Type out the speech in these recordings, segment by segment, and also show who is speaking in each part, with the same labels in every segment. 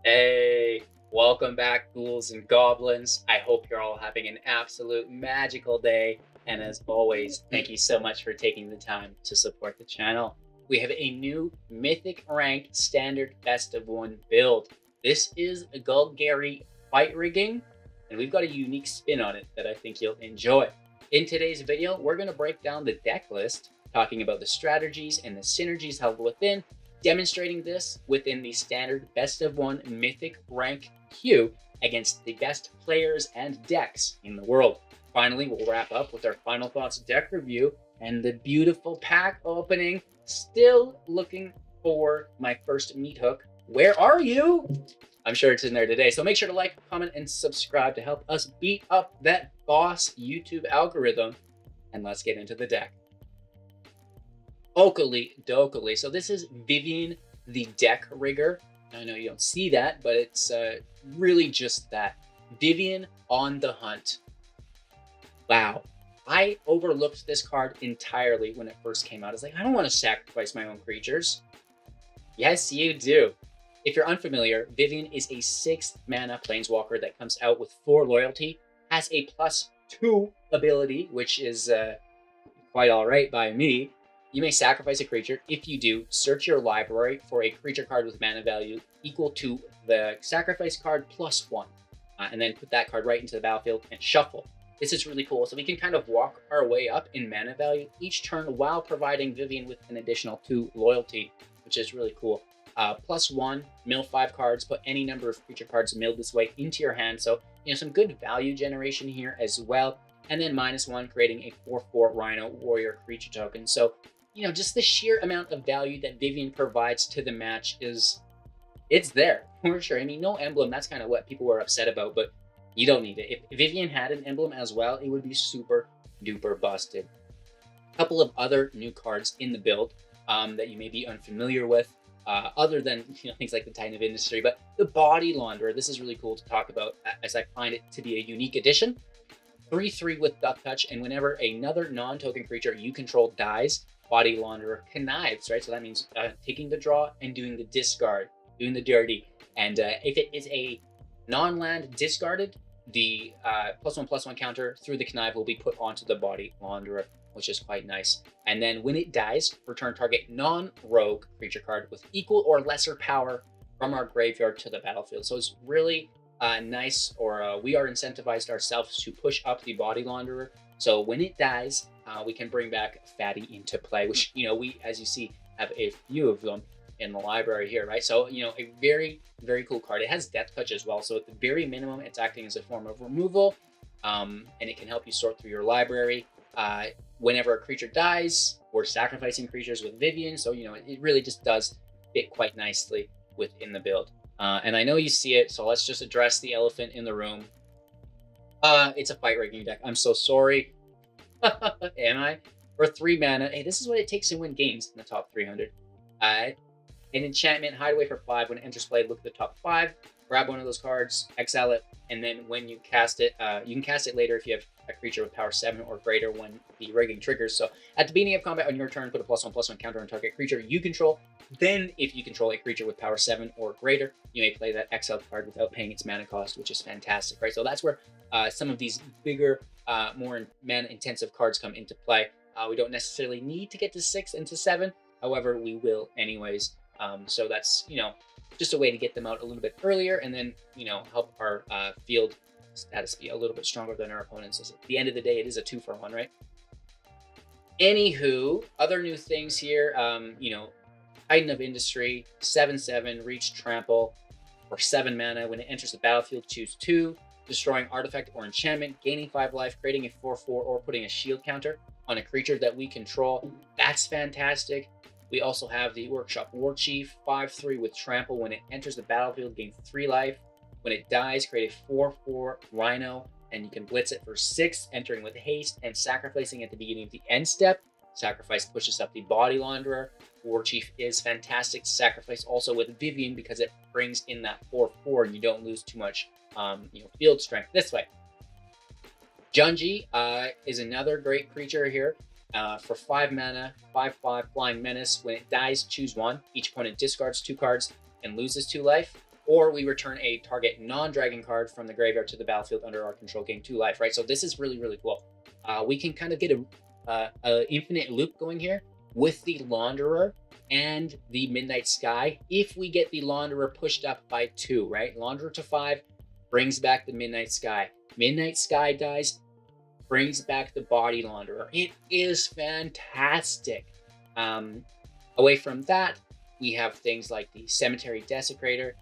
Speaker 1: Hey, welcome back, ghouls and goblins. I hope you're all having an absolute magical day. And as always, thank you so much for taking the time to support the channel. We have a new Mythic ranked standard best of one build. This is a Golgari fight rigging, and we've got a unique spin on it that I think you'll enjoy. In today's video, we're going to break down the deck list, talking about the strategies and the synergies held within, demonstrating this within the standard best of one mythic rank queue against the best players and decks in the world. Finally, we'll wrap up with our final thoughts deck review and the beautiful pack opening. Still looking for my first meat hook. Where are you? I'm sure it's in there today. So make sure to like, comment, and subscribe to help us beat up that boss YouTube algorithm. And let's get into the deck. Oakley Dokley. So this is Vivian, the deck rigger. I know you don't see that, but it's really just that. Vivian on the hunt. Wow. I overlooked this card entirely when it first came out. I was like, I don't want to sacrifice my own creatures. Yes, you do. If you're unfamiliar, Vivian is a 6 mana planeswalker that comes out with 4 loyalty, has a +2 ability, which is quite all right by me. You may sacrifice a creature. If you do, search your library for a creature card with mana value equal to the sacrifice card +1, and then put that card right into the battlefield and shuffle. This is really cool. So we can kind of walk our way up in mana value each turn while providing Vivian with an additional 2 loyalty, which is really cool. +1, mill 5 cards, put any number of creature cards milled this way into your hand. So, some good value generation here as well. And then -1, creating a 4/4 Rhino Warrior creature token. So, just the sheer amount of value that Vivian provides to the match it's there for sure. I mean, no emblem, that's kind of what people were upset about, but you don't need it. If Vivian had an emblem as well, it would be super duper busted. A couple of other new cards in the build that you may be unfamiliar with, other than things like the Titan of Industry, but the Body Launderer. This is really cool to talk about, as I find it to be a unique addition. 3/3 with Duck Touch, and whenever another non-token creature you control dies, Body Launderer connives, right? So that means taking the draw and doing the discard, doing the dirty. And if it is a non-land discarded, the +1/+1 counter through the connive will be put onto the Body Launderer, which is quite nice. And then when it dies, return target non-rogue creature card with equal or lesser power from our graveyard to the battlefield. So it's really nice, or we are incentivized ourselves to push up the Body Launderer. So when it dies, we can bring back Fatty into play, which, we, as you see, have a few of them in the library here, right? So, a very, very cool card. It has Death Touch as well. So at the very minimum, it's acting as a form of removal, and it can help you sort through your library. Whenever a creature dies, we're sacrificing creatures with Vivian. So, it really just does fit quite nicely within the build. And I know you see it, so let's just address the elephant in the room. It's a fight rigging deck. I'm so sorry. Am I? For 3 mana. Hey, this is what it takes to win games in the top 300. An enchantment, Hideaway for 5. When it enters play, look at the top 5. Grab one of those cards, exile it, and then when you cast it, you can cast it later if you have a creature with power 7 or greater when the rigging triggers. So at the beginning of combat on your turn, put a +1/+1 counter on target creature you control. Then, if you control a creature with power 7 or greater, you may play that exiled card without paying its mana cost, which is fantastic, right? So that's where some of these bigger, more mana-intensive cards come into play. We don't necessarily need to get to 6 and to 7. However, we will anyways. So that's, just a way to get them out a little bit earlier, and then, help our field status be a little bit stronger than our opponents. At the end of the day, it is a 2-for-1, right? Anywho, other new things here, Titan of Industry, 7/7, reach trample for 7 mana. When it enters the battlefield, choose 2, destroying artifact or enchantment, gaining 5 life, creating a 4/4, or putting a shield counter on a creature that we control. That's fantastic. We also have the Workshop Warchief, 5/3 with trample. When it enters the battlefield, gain 3 life. When it dies, create a 4/4 Rhino, and you can blitz it for 6, entering with haste and sacrificing at the beginning of the end step. Sacrifice pushes up the Body Launderer. Warchief is fantastic to sacrifice also with Vivian because it brings in that 4/4 and you don't lose too much field strength this way. Junji is another great creature here. For 5 mana, 5/5 Flying Menace. When it dies, choose 1. Each opponent discards 2 cards and loses 2 life. or we return a target non-dragon card from the graveyard to the battlefield under our control, gain 2 life, right? So this is really, really cool. We can kind of get a infinite loop going here with the Launderer and the Midnight Sky if we get the Launderer pushed up by 2, right? Launderer to 5 brings back the Midnight Sky. Midnight Sky dies, brings back the Body Launderer. It is fantastic. Away from that, we have things like the Cemetery Desecrator,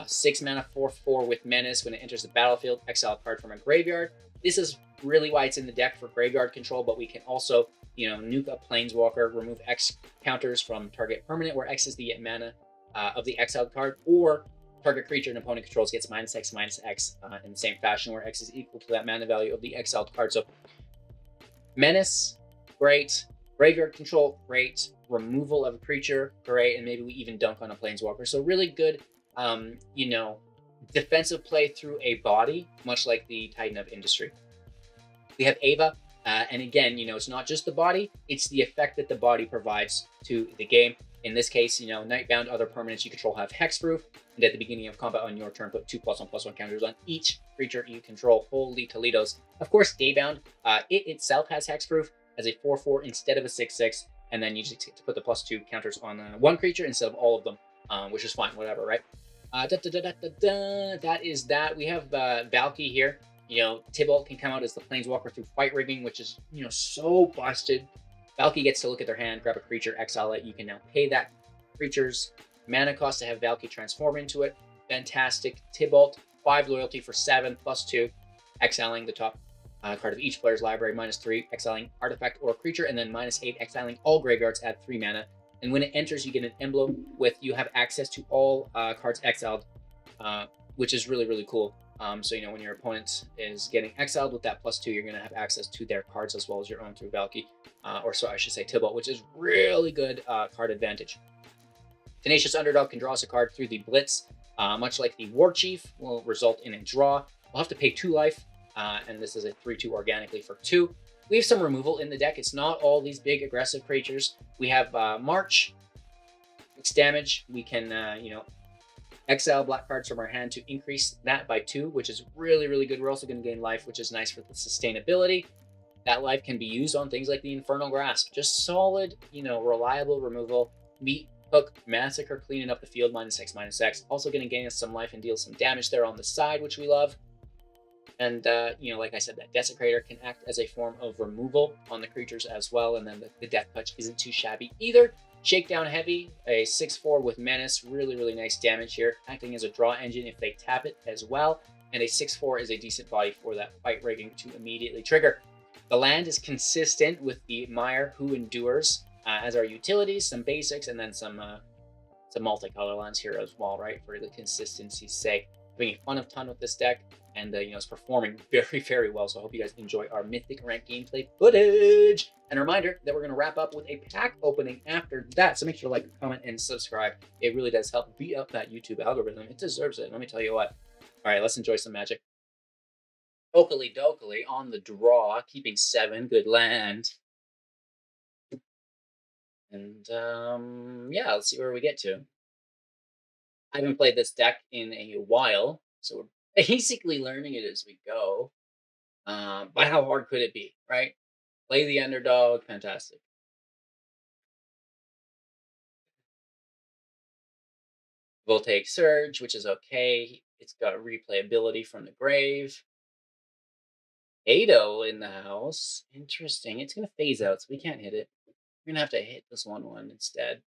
Speaker 1: 6 mana, 4/4 with Menace. When it enters the battlefield, exile a card from a graveyard. This is really why it's in the deck for graveyard control, but we can also, nuke a Planeswalker, remove X counters from target permanent, where X is the mana of the exiled card, or target creature an opponent controls gets -X/-X in the same fashion, where X is equal to that mana value of the exiled card. So Menace, great. Graveyard control, great. Removal of a creature, great. And maybe we even dunk on a Planeswalker. So really good, defensive play through a body, much like the Titan of Industry. We have Ava, and again, it's not just the body, it's the effect that the body provides to the game. In this case, Nightbound, other permanents you control have hexproof, and at the beginning of combat on your turn, put 2+1/+1 counters on each creature you control. Holy Toledos. Of course, Daybound, it itself has hexproof as a 4/4 instead of a 6/6, and then you just get to put the +2 counters on one creature instead of all of them, which is fine, whatever, right? That is that. We have Valky here. Tybalt can come out as the Planeswalker through fight rigging, which is, so busted. Valky gets to look at their hand, grab a creature, exile it. You can now pay that creature's mana cost to have Valky transform into it. Fantastic. Tybalt, 5 loyalty for 7, +2, exiling the top card of each player's library, -3, exiling artifact or creature, and then -8, exiling all graveyards at 3 mana. And when it enters, you get an emblem with you have access to all cards exiled, which is really, really cool. So, when your opponent is getting exiled with that +2, you're going to have access to their cards as well as your own through Valky, or so I should say Tybalt, which is really good card advantage. Tenacious Underdog can draw us a card through the Blitz, much like the War Chief will result in a draw. We'll have to pay 2 life, and this is a 3/2 organically for 2. We have some removal in the deck. It's not all these big aggressive creatures. We have March, 6 damage. We can, exile black cards from our hand to increase that by 2, which is really, really good. We're also going to gain life, which is nice for the sustainability. That life can be used on things like the Infernal Grasp. Just solid, reliable removal. Meat Hook, Massacre, cleaning up the field, -X/-X. Also going to gain us some life and deal some damage there on the side, which we love. And, like I said, that Desecrator can act as a form of removal on the creatures as well. And then the Death Touch isn't too shabby either. Shakedown Heavy, a 6/4 with Menace. Really, really nice damage here. Acting as a draw engine if they tap it as well. And a 6/4 is a decent body for that fight rigging to immediately trigger. The land is consistent with the Mire Who Endures as our utilities, some basics, and then some multicolor lands here as well, right? For the consistency's sake. Having a fun of ton with this deck, and it's performing very, very well. So I hope you guys enjoy our Mythic rank gameplay footage. And a reminder that we're going to wrap up with a pack opening after that. So make sure to like, comment, and subscribe. It really does help beat up that YouTube algorithm. It deserves it. Let me tell you what. All right, let's enjoy some Magic. Oakley Dokley on the draw, keeping 7. Good land. And yeah, let's see where we get to. I haven't played this deck in a while, so we're basically learning it as we go. But how hard could it be, right? Play the underdog, fantastic. Voltaic Surge, which is okay. It's got replayability from the grave. Ado in the house. Interesting. It's going to phase out, so we can't hit it. We're going to have to hit this 1/1 instead.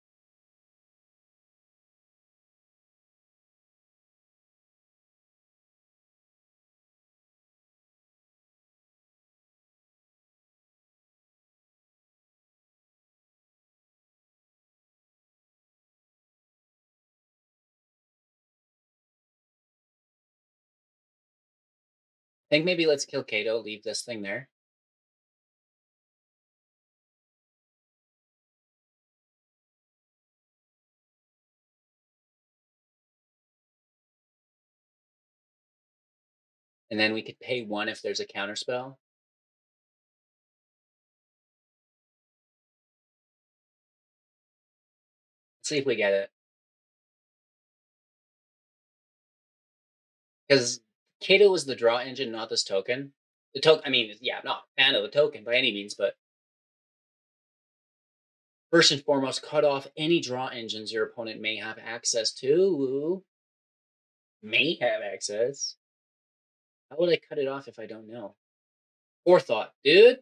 Speaker 1: I think maybe let's kill Kato, leave this thing there. And then we could pay 1 if there's a counterspell. Let's see if we get it. because Kato was the draw engine, not this token. The token, I mean, yeah, I'm not a fan of the token by any means, but first and foremost, cut off any draw engines your opponent may have access to. May have access. How would I cut it off if I don't know? Forethought, dude.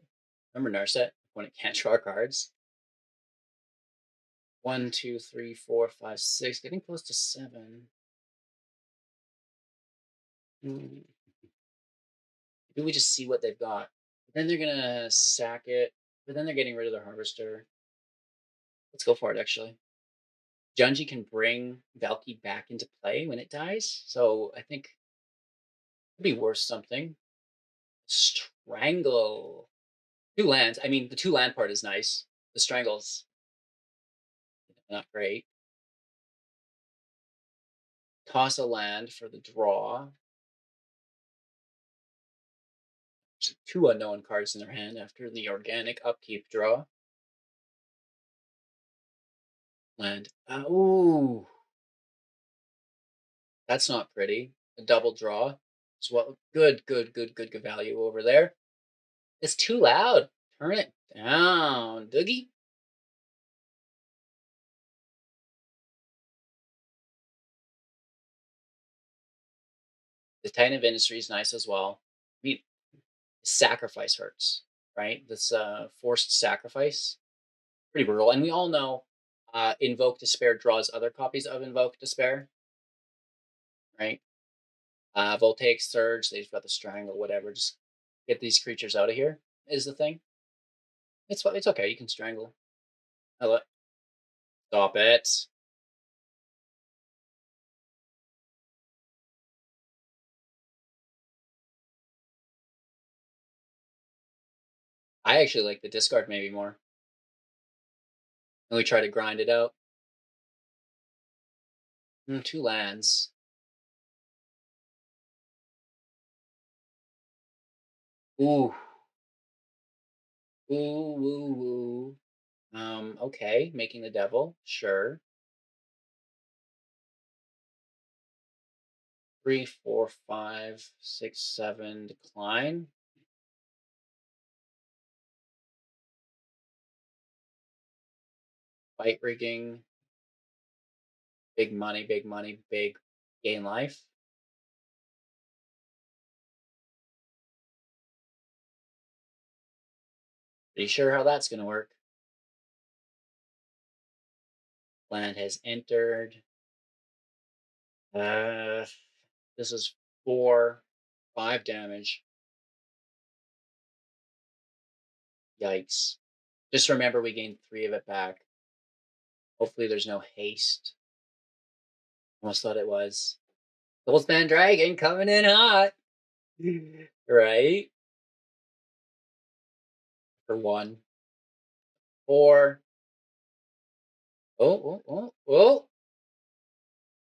Speaker 1: Remember Narset? Opponent can't draw cards. 1, 2, 3, 4, 5, 6. Getting close to 7. Maybe we just see what they've got. But then they're gonna sack it. But then they're getting rid of their harvester. Let's go for it, actually. Junji can bring Valky back into play when it dies. So I think it'd be worth something. Strangle. 2 lands. I mean, the 2 land part is nice. The strangle's not great. Toss a land for the draw. 2 unknown cards in their hand after the organic upkeep draw. Land. Ooh. That's not pretty. A double draw. As well. Good value over there. It's too loud. Turn it down, Doogie. The Titan of Industry is nice as well. I mean, sacrifice hurts, right? This forced sacrifice, pretty brutal. And we all know Invoke Despair draws other copies of Invoke Despair, right? Voltaic Surge, they've got the Strangle, whatever. Just get these creatures out of here is the thing. It's okay. You can strangle. Stop it. I actually like the discard maybe more. And we try to grind it out. 2 lands. Ooh. Ooh, woo, woo. Okay, making the devil, sure. 3, 4, 5, 6, 7, decline. Fight rigging. Big money, big gain life. Pretty sure how that's gonna work. Land has entered. This is 4, 5 damage. Yikes. Just remember we gained 3 of it back. Hopefully there's no haste. Almost thought it was. Goldspan Dragon coming in hot. Right? For 1. 4. Oh.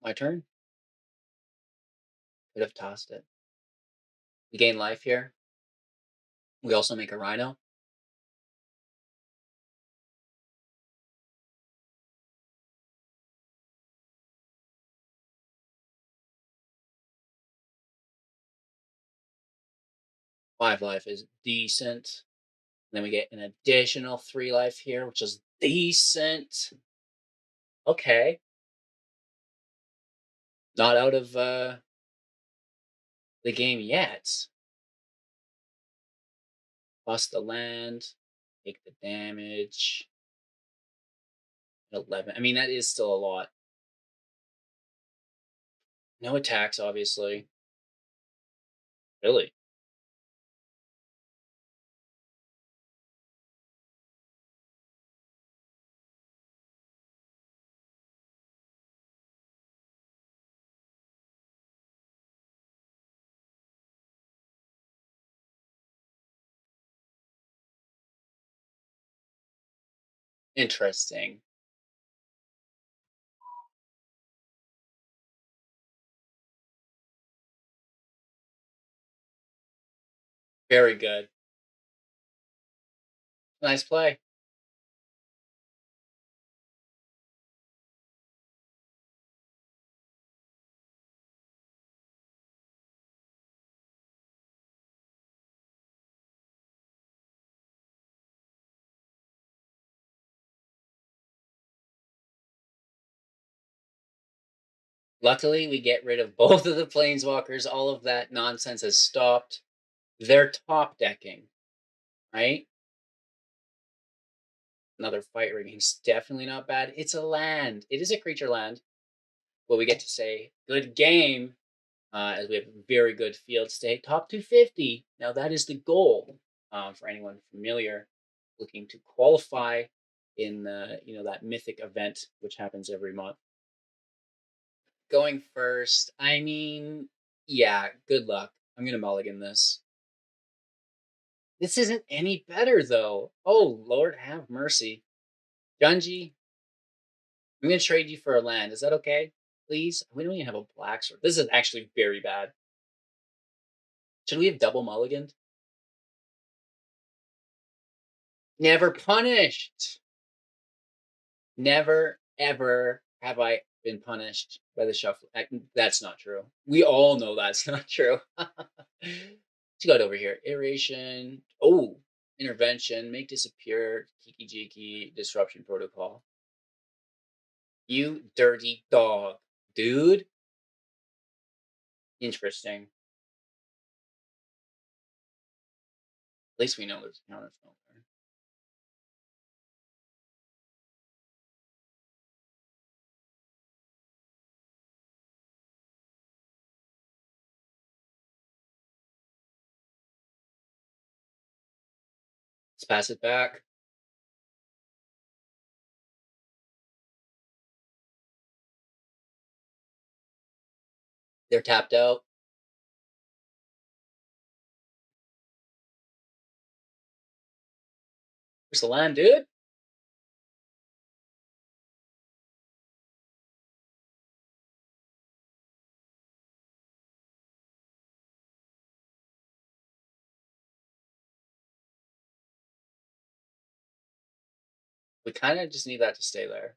Speaker 1: My turn. Could have tossed it. We gain life here. We also make a rhino. Five life is decent. Then we get an additional 3 life here, which is decent. Okay. Not out of the game yet. Bust the land. Take the damage. 11. I mean, that is still a lot. No attacks, obviously. Really? Interesting. Very good. Nice play. Luckily, we get rid of both of the planeswalkers. All of that nonsense has stopped. They're top decking, right? Another fight ringing's definitely not bad. It's a land. It is a creature land. But we get to say good game, as we have a very good field state. Top 250. Now that is the goal, for anyone familiar looking to qualify in the that mythic event which happens every month. Going first, I mean, yeah, good luck. I'm gonna mulligan this. This isn't any better though. Oh Lord, have mercy, Junji. I'm gonna trade you for a land. Is that okay? Please. We don't even have a black sword. This is actually very bad. Should we have double mulliganed? Never punished. Never ever have I been punished by the shuffle. That's not true. We all know that's not true. Let's go over here. Iteration. Oh, intervention. Make disappear. Kiki Jiki. Disruption protocol. You dirty dog, dude. Interesting. At least we know there's a counterspell there. Let's pass it back. They're tapped out. Where's the land, dude? We kind of just need that to stay there.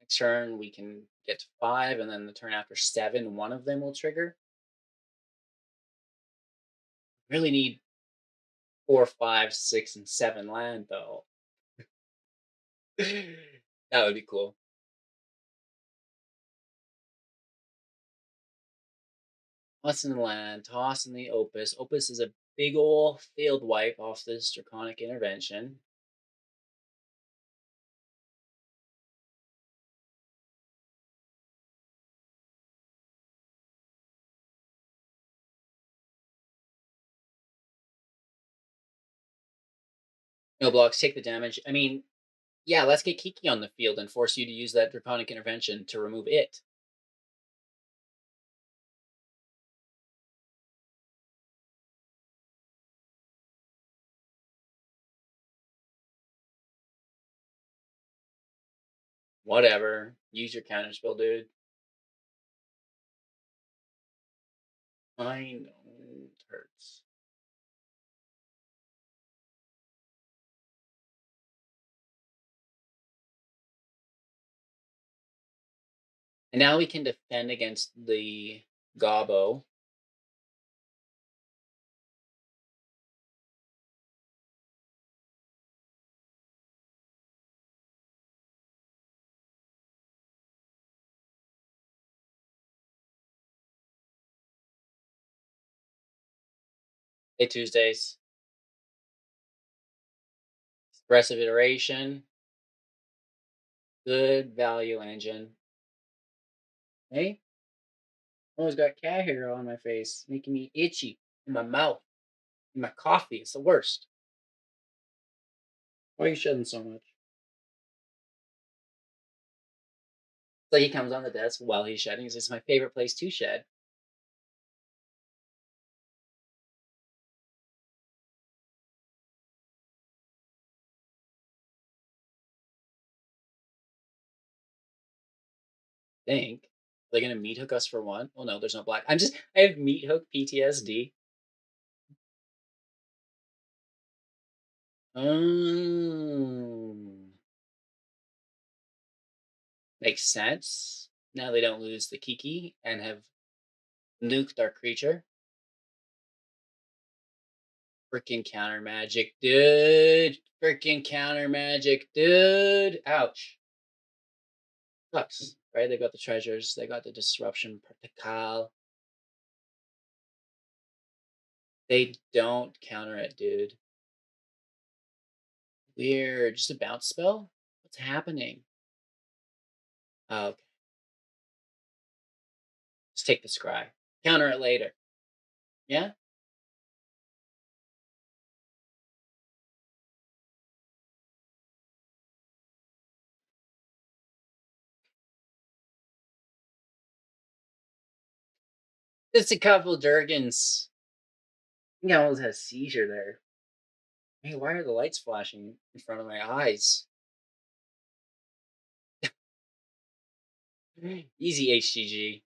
Speaker 1: Next turn, we can get to 5, and then the turn after 7, one of them will trigger. Really need 4, 5, 6, and 7 land, though. That would be cool. Toss in the land, toss in the Opus. Opus is a big ol' field wipe off this Draconic Intervention. No blocks, take the damage. I mean, yeah, let's get Kiki on the field and force you to use that Draconic Intervention to remove it. Whatever. Use your counterspell, dude. I know it hurts. And now we can defend against the Gobbo. Hey, Tuesdays. Expressive Iteration. Good value engine. Hey? Always got cat hair on my face, making me itchy in my mouth, in my coffee. It's the worst. Why are you shedding so much? So he comes on the desk while he's shedding. He says, "It's my favorite place to shed." Think. Are they gonna meat hook us for one? Oh no, there's no black. I have meat hook PTSD. Mm, makes sense. Now they don't lose the Kiki and have nuked our creature. Freaking counter magic, dude. Freaking counter magic, dude. Ouch. Sucks. right? They got the treasures, they got the disruption protocol. They don't counter it, dude. Weird. Just a bounce spell? What's happening? Oh, okay. Just take the scry. Counter it later. Yeah? Just a couple Durgans. I think I almost had a seizure there. Hey, why are the lights flashing in front of my eyes? Easy HGG.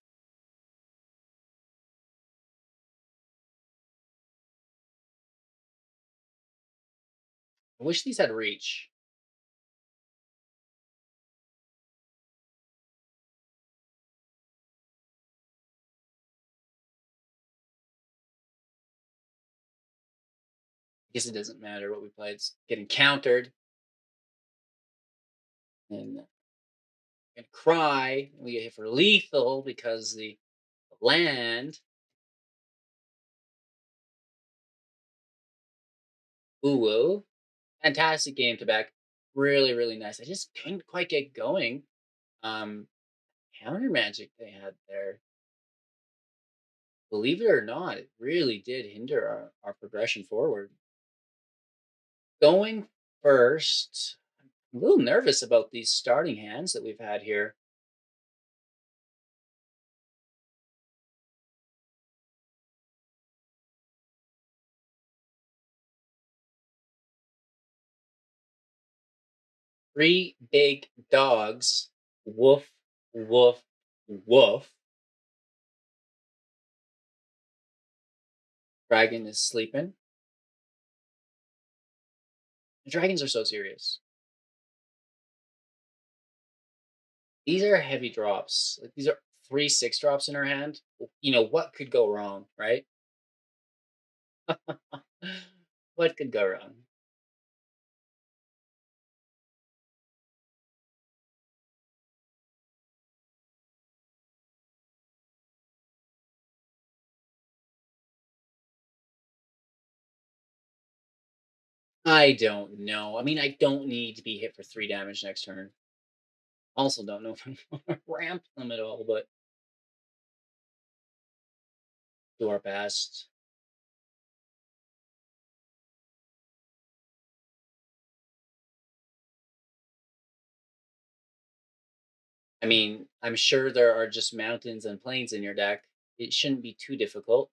Speaker 1: I wish these had reach. I guess it doesn't matter what we play. It's getting countered and gonna cry. We get hit for lethal because the land. Ooh, woo. Fantastic game to back. Really, really nice. I just couldn't quite get going. Um, Counter magic they had there. Believe it or not, it really did hinder our progression forward. Going first, I'm a little nervous about these starting hands that we've had here. Three big dogs. Woof, woof, woof. Dragon is sleeping. The dragons are so serious. These are heavy drops. Like these are three six drops in our hand. What could go wrong, right? What could go wrong? I don't know. I mean, I don't need to be hit for 3 damage next turn. Also, don't know if I'm gonna ramp them at all, but do our best. I mean, I'm sure there are just mountains and plains in your deck. It shouldn't be too difficult.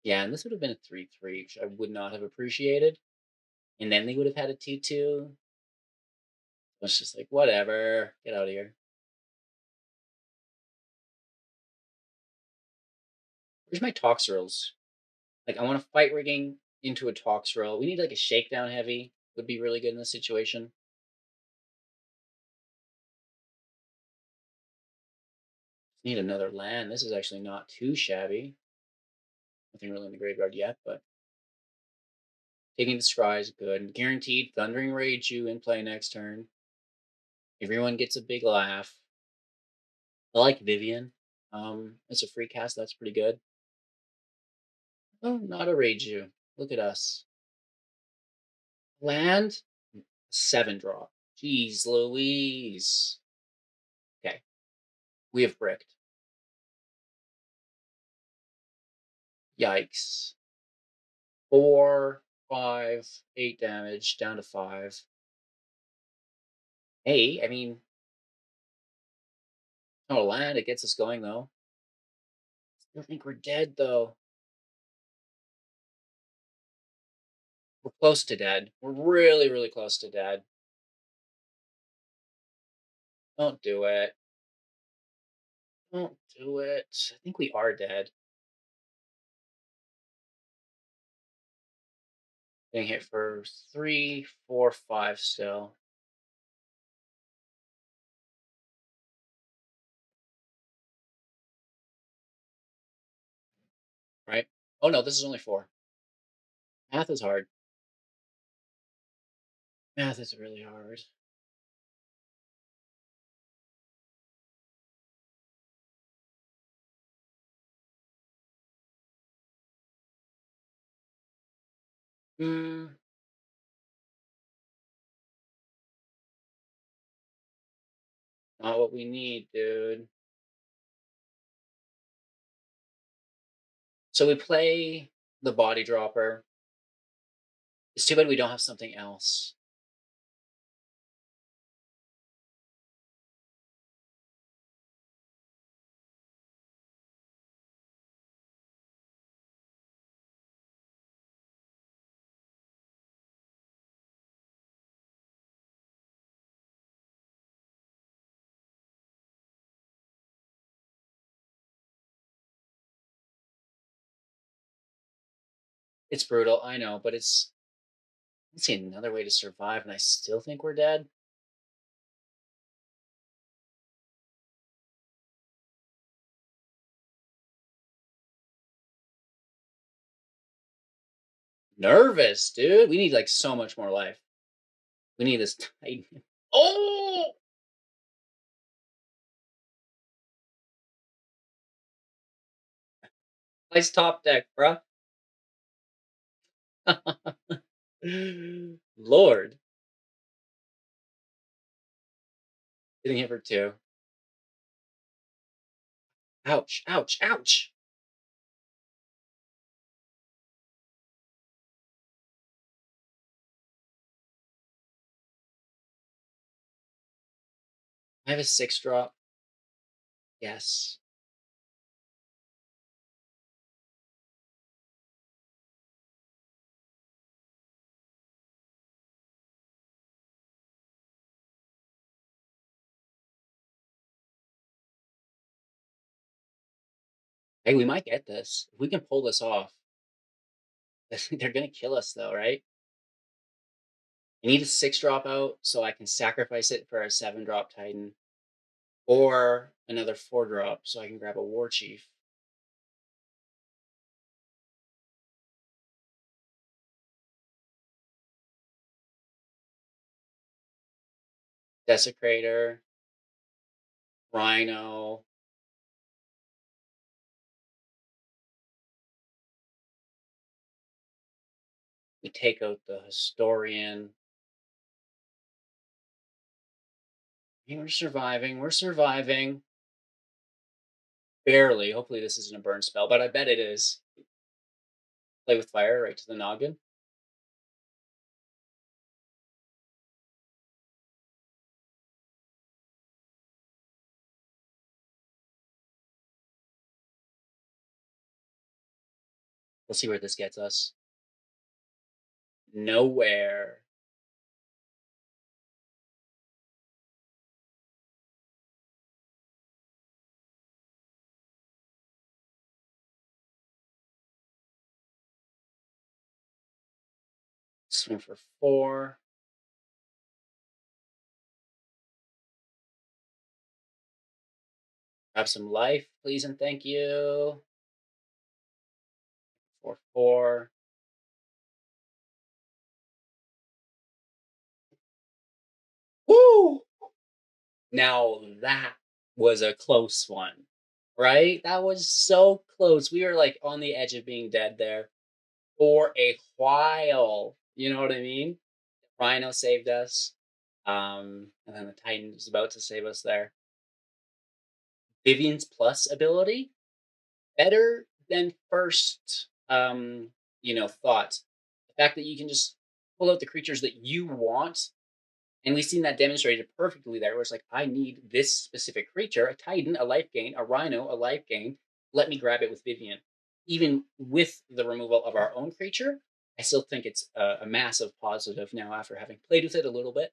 Speaker 1: Yeah, and this would have been a 3-3, which I would not have appreciated. And then they would have had a 2-2. It's just like, whatever. Get out of here. Where's my Tox rolls? Like, I want to fight rigging into a Tox roll. We need like a shakedown heavy. Would be really good in this situation. Need another land. This is actually not too shabby. Nothing really in the graveyard yet, but taking the scry is good. Guaranteed Thundering Rage you in play next turn. Everyone gets a big laugh. I like Vivian. It's a free cast. That's pretty good. Oh, not a Rage you. Look at us. Land 7 drop. Jeez Louise. Okay, we have bricked. Yikes. 4, 5, 8 damage down to 5. Hey, I mean, not a land. It gets us going though. Still think we're dead though. We're close to dead. We're really, really close to dead. Don't do it. Don't do it. I think we are dead. Getting hit for 3, 4, 5 still. Right? Oh no, this is only 4. Math is hard. Math is really hard. Mm, not what we need, dude. So we play the body dropper. It's too bad we don't have something else. It's brutal, I know, but let's see another way to survive, and I still think we're dead. Nervous, dude. We need like so much more life. We need this tight. Oh, nice top deck, bruh. Lord, getting hit for two. Ouch! Ouch! Ouch! I have a six drop. Yes, hey, we might get this if we can pull this off. They're gonna kill us though, right? I need a six drop out so I can sacrifice it for a seven drop Titan, or another four drop so I can grab a War Chief. Desecrator, Rhino. We take out the Historian. Hey, we're surviving. We're surviving. Barely. Hopefully, this isn't a burn spell, but I bet it is. Play with fire right to the noggin. We'll see where this gets us. Nowhere. Swing for four. Grab some life, please and thank you. For four. Woo! Now that was a close one, right? That was so close. We were like on the edge of being dead there for a while. You know what I mean? Rhino saved us. And then the Titan was about to save us there. Vivian's plus ability, better than first thought. The fact that you can just pull out the creatures that you want, and we've seen that demonstrated perfectly there, where it's like, I need this specific creature, a Titan, a life gain, a Rhino, a life gain. Let me grab it with Vivian. Even with the removal of our own creature, I still think it's a massive positive now after having played with it a little bit.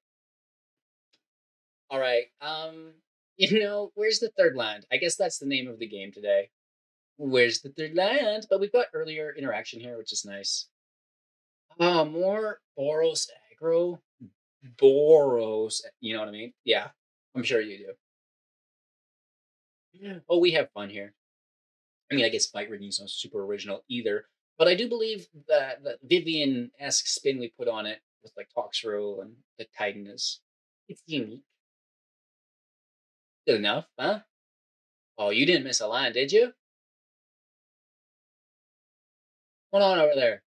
Speaker 1: All right. Where's the third land? I guess that's the name of the game today. Where's the third land? But we've got earlier interaction here, which is nice. Oh, more Boros aggro. Boros. You know what I mean? Yeah, I'm sure you do. Yeah. Oh, we have fun here. I mean, I guess fight rigging is not super original either, but I do believe that the Vivian esque spin we put on it with like Toxrill and the Titan is it's unique. Good enough, huh? Oh, you didn't miss a line, did you? What's on over there?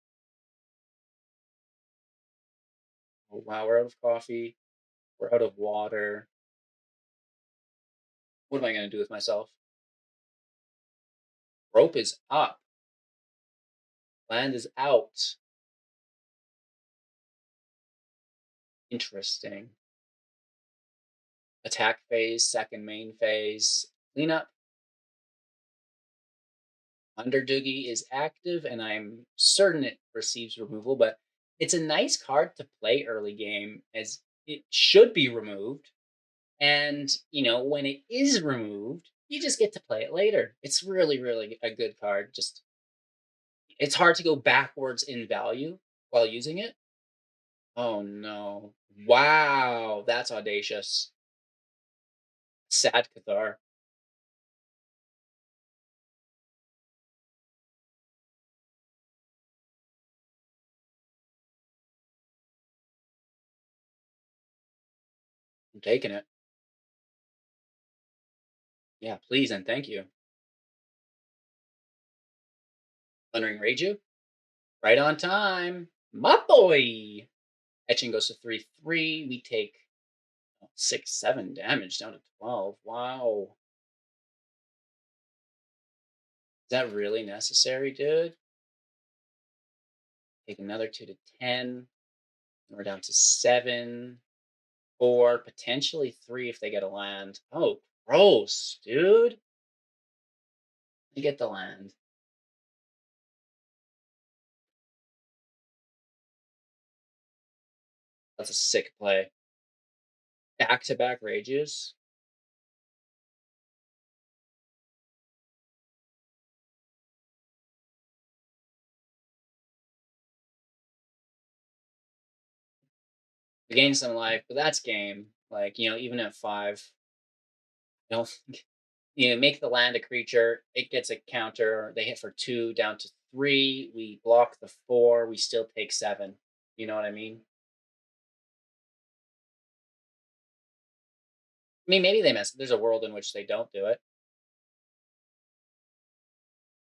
Speaker 1: Oh, wow, we're out of coffee. We're out of water. What am I going to do with myself? Rope is up. Land is out. Interesting. Attack phase, second main phase. Cleanup. Underdoogie is active, and I'm certain it receives removal, but it's a nice card to play early game as it should be removed. And, when it is removed, you just get to play it later. It's really, really a good card. Just it's hard to go backwards in value while using it. Oh no. Wow, that's audacious. Sad Cathar. I'm taking it. Yeah, please and thank you. Thundering Reiju. Right on time. My boy. Etching goes to 3/3. We take 6/7 damage down to 12. Wow. Is that really necessary, dude? Take another 2 to 10. And we're down to 7, 4, potentially 3 if they get a land. Oh, gross, dude. You get the land. That's a sick play. Back to back rages. We gain some life, but that's game. Like, even at 5, I don't think make the land a creature, it gets a counter. They hit for 2 down to 3. We block the 4, we still take 7. You know what I mean? I mean, maybe they miss. There's a world in which they don't do it.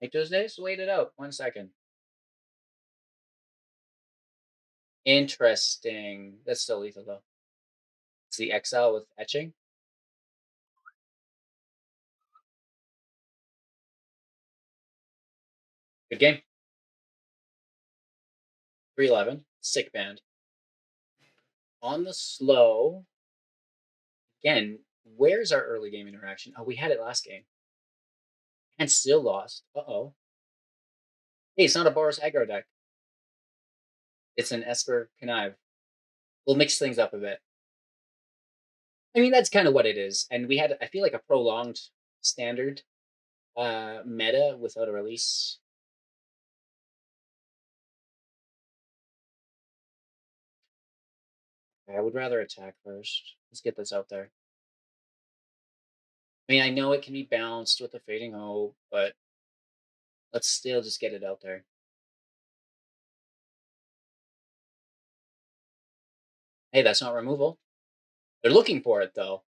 Speaker 1: Make Tuesdays? Wait it out. 1 second. Interesting. That's still lethal though. It's the exile with etching. Good game. 311. Sick band. On the slow. Again, where's our early game interaction? Oh, we had it last game. And still lost. Uh-oh. Hey, it's not a Boros aggro deck. It's an Esper Connive. We'll mix things up a bit. I mean, that's kind of what it is. And we had, I feel like, a prolonged standard meta without a release. I would rather attack first. Let's get this out there. I mean, I know it can be balanced with a fading hope, but let's still just get it out there. Hey, that's not removal. They're looking for it though.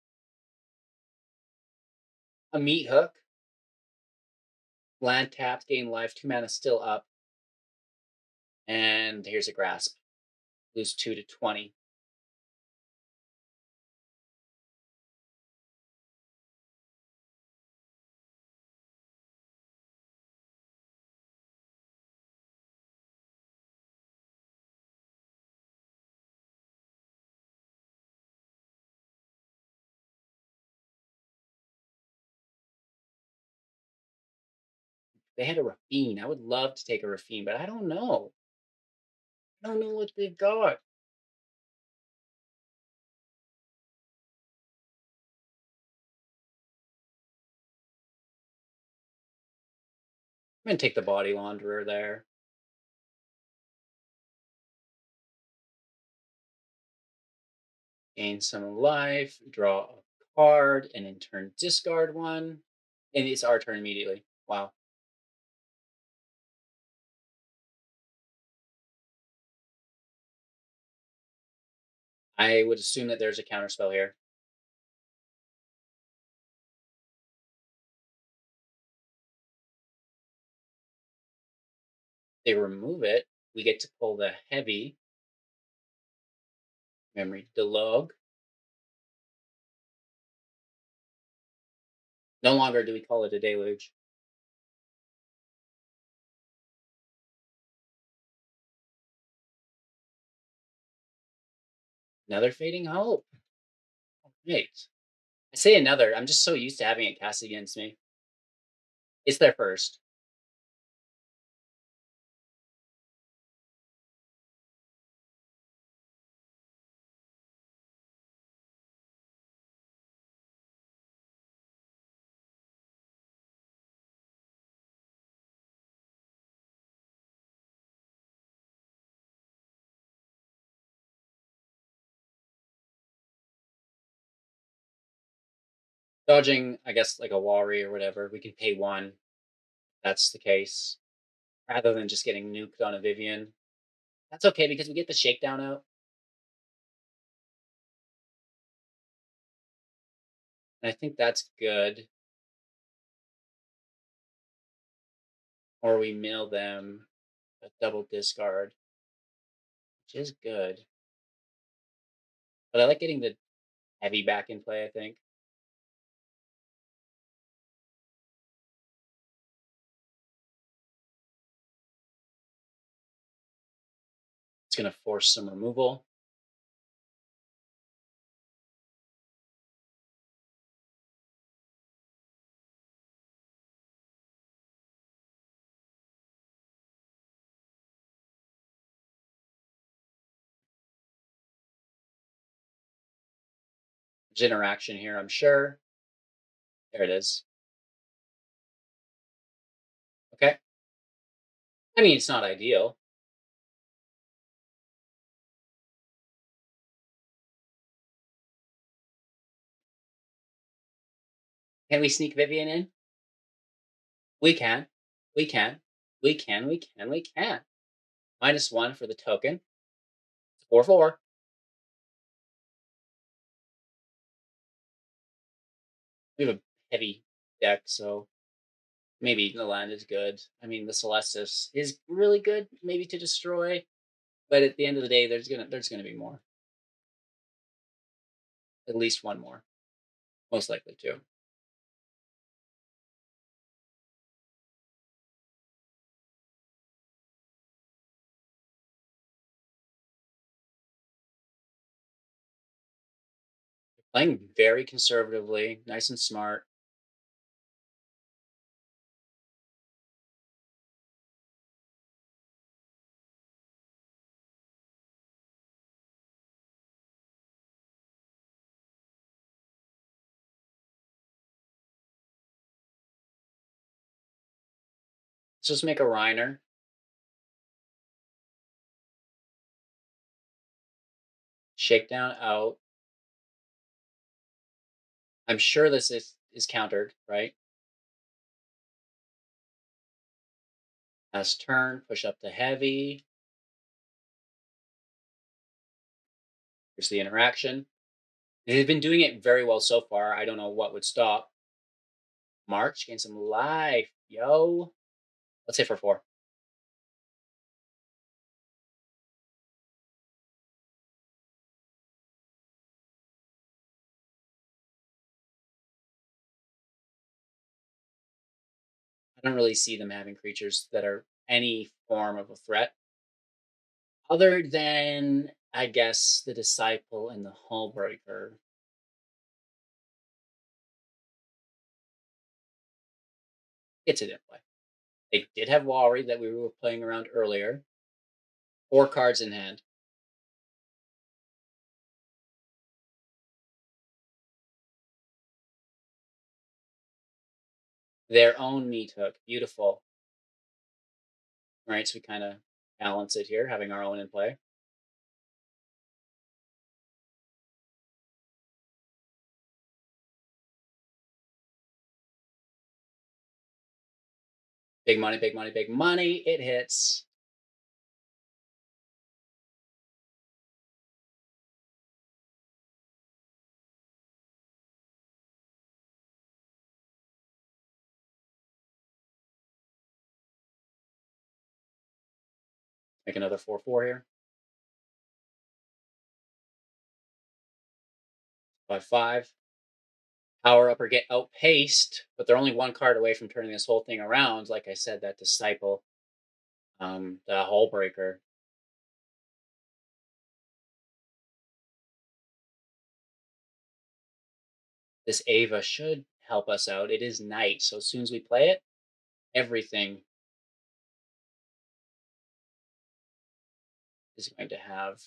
Speaker 1: A meat hook. Land tapped, gain life, 2 mana still up. And here's a grasp. Lose 2 to 20. They had a Rafine. I would love to take a Rafine, but I don't know. I don't know what they've got. I'm gonna take the Body Launderer there. Gain some life, draw a card, and in turn discard one. And it's our turn immediately. Wow. I would assume that there's a counter spell here. They remove it. We get to pull the heavy memory delog. No longer do we call it a deluge. Another fading hope. Right. I say another. I'm just so used to having it cast against me. It's their first. Dodging, I guess, like a Wari or whatever. We can pay one. That's the case. Rather than just getting nuked on a Vivian. That's okay because we get the shakedown out. And I think that's good. Or we mill them a double discard, which is good. But I like getting the heavy back in play, I think. It's going to force some removal. There's interaction here, I'm sure. There it is. Okay. I mean, it's not ideal. Can we sneak Vivian in? We can. We can. We can. We can. We can. -1 for the token. 4/4. We have a heavy deck, so maybe the land is good. I mean, the Celestis is really good, maybe to destroy, but at the end of the day, there's gonna be more. At least one more, most likely two. Playing very conservatively, nice and smart. Let's just make a Reiner, shakedown out. I'm sure this is countered, right? As turn, push up the heavy. Here's the interaction. They've been doing it very well so far. I don't know what would stop. March, gain some life, yo. Let's hit for 4. I don't really see them having creatures that are any form of a threat, other than I guess the disciple and the hullbreaker. It's it in play. They did have Wari that we were playing around earlier. 4 cards in hand. Their own meat hook. Beautiful. Right, so we kind of balance it here, having our own in play. Big money, big money, big money. It hits. Make another 4/4 here. 5/5. Power up or get outpaced, but they're only one card away from turning this whole thing around. Like I said, that disciple, the hull breaker. This Ava should help us out. It is night, so as soon as we play it, everything is going to have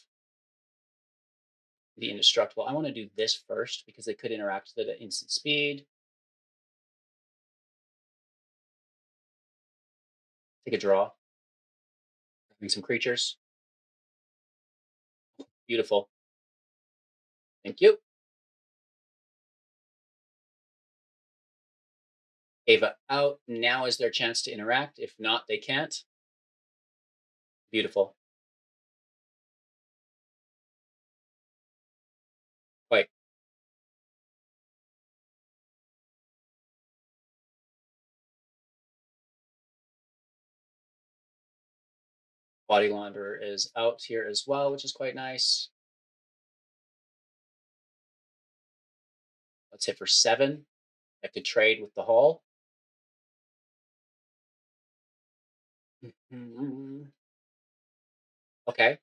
Speaker 1: the indestructible. I want to do this first because they could interact with it at instant speed. Take a draw. Bring some creatures. Beautiful. Thank you. Ava out. Now is their chance to interact. If not, they can't. Beautiful. Quite. Body Launderer is out here as well, which is quite nice. Let's hit for 7. I could trade with the hull. Mhm. Okay.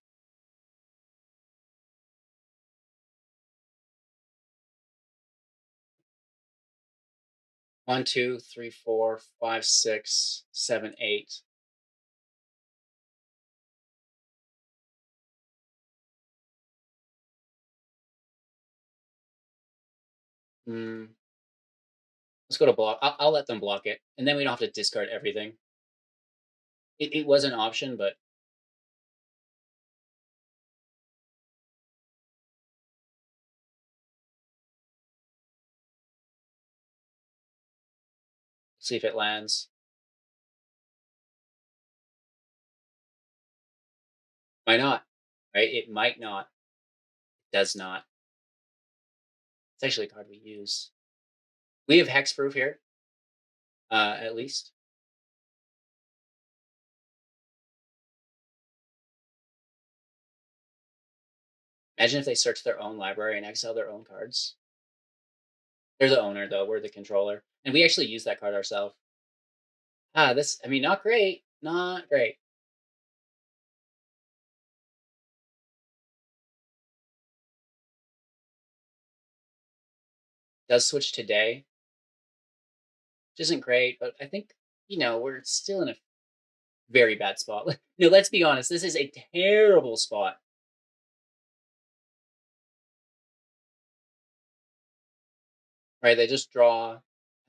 Speaker 1: 1, 2, 3, 4, 5, 6, 7, 8. Mm, let's go to block. I'll let them block it, and then we don't have to discard everything. It was an option, but see if it lands. Why not? Right? It might not. Does not. It's actually a card we use. We have hexproof here, at least. Imagine if they search their own library and exile their own cards. They're the owner, though. We're the controller, and we actually use that card ourselves. This. I mean, not great. Not great. Does switch today, which isn't great, but I think we're still in a very bad spot. No, let's be honest. This is a terrible spot. Right? They just draw.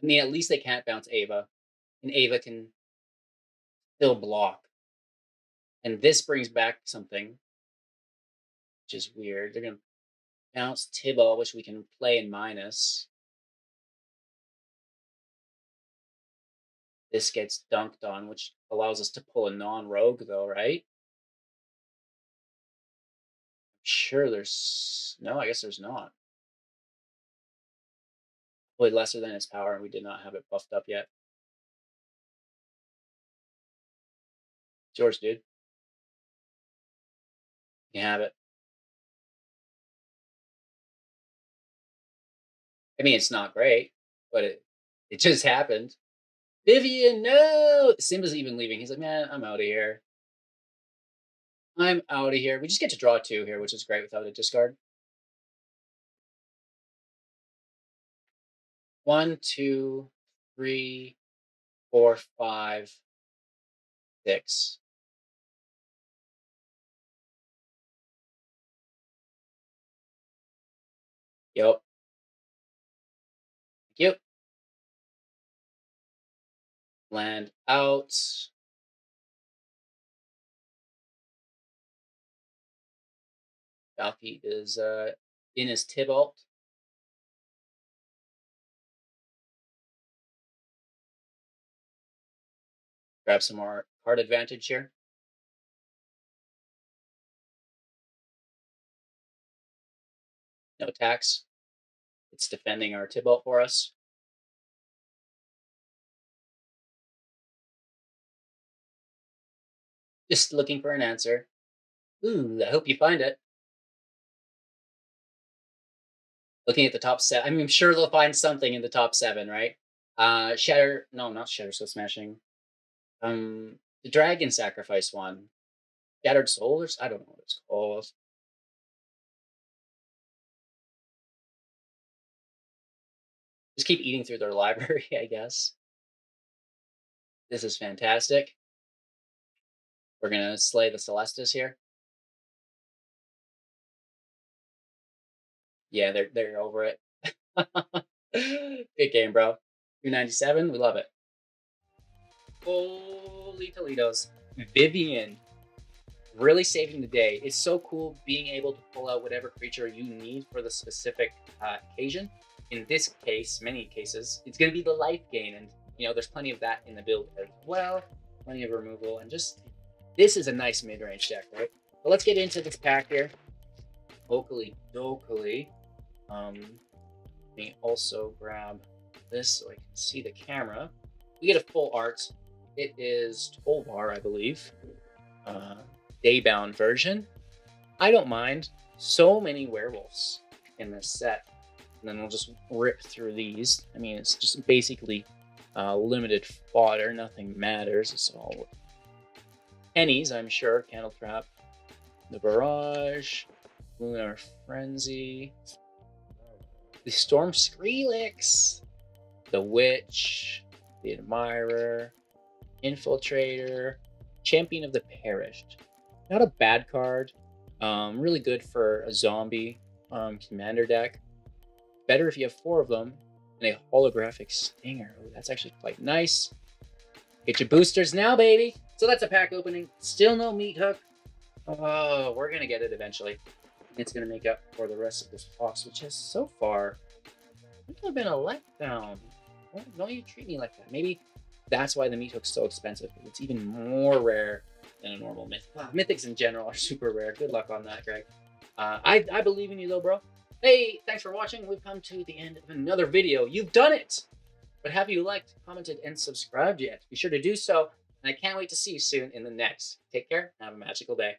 Speaker 1: I mean, at least they can't bounce Ava, and Ava can still block. And this brings back something, which is weird. They're gonna bounce Tibble, which we can play in minus. This gets dunked on, which allows us to pull a non-rogue, though, right? Sure, there's no. I guess there's not. Way lesser than its power, and we did not have it buffed up yet. It's yours, dude. You have it. I mean, it's not great, but it just happened. Vivian, no! Simba's even leaving. He's like, man, I'm out of here. I'm out of here. We just get to draw 2 here, which is great without a discard. 1, 2, 3, 4, 5, 6. Yep. Yep. Land out. Valky is in his Tybalt. Grab some more card advantage here. No attacks. It's defending our Tybalt for us. Just looking for an answer. Ooh, I hope you find it. Looking at the top set, I mean, I'm sure they'll find something in the top 7, right? Shatter, no, not Shatter Soul Smashing. The Dragon Sacrifice one. Shattered Soul, I don't know what it's called. Just keep eating through their library, I guess. This is fantastic. We're gonna slay the Celestis here. Yeah, they're over it. Good game, bro. 297, we love it. Holy Toledo's. Vivian, really saving the day. It's so cool being able to pull out whatever creature you need for the specific occasion. In this case, many cases, it's going to be the life gain, and there's plenty of that in the build as well. Plenty of removal, and just this is a nice mid-range deck, right? But let's get into this pack here. Okily dokily. Let me also grab this so I can see the camera. We get a full art. It is Tolvar, I believe. Daybound version. I don't mind. So many werewolves in this set. And then we'll just rip through these. I mean, it's just basically limited fodder. Nothing matters. It's all pennies, I'm sure. Candle Trap. The Barrage. Lunar Frenzy. The Storm Skrillex. The Witch. The Admirer. Infiltrator. Champion of the Perished. Not a bad card. Really good for a zombie commander deck. Better if you have 4 of them. And a holographic stinger. Ooh, that's actually quite nice. Get your boosters now, baby. So that's a pack opening. Still no meat hook. Oh, we're going to get it eventually. It's going to make up for the rest of this box, which has so far been a letdown. Don't you treat me like that. Maybe that's why the meat hook's so expensive. It's even more rare than a normal myth. Wow, mythics in general are super rare. Good luck on that, Greg. I believe in you though, bro. Hey, thanks for watching. We've come to the end of another video. You've done it! But have you liked, commented, and subscribed yet? Be sure to do so, and I can't wait to see you soon in the next. Take care, and have a magical day.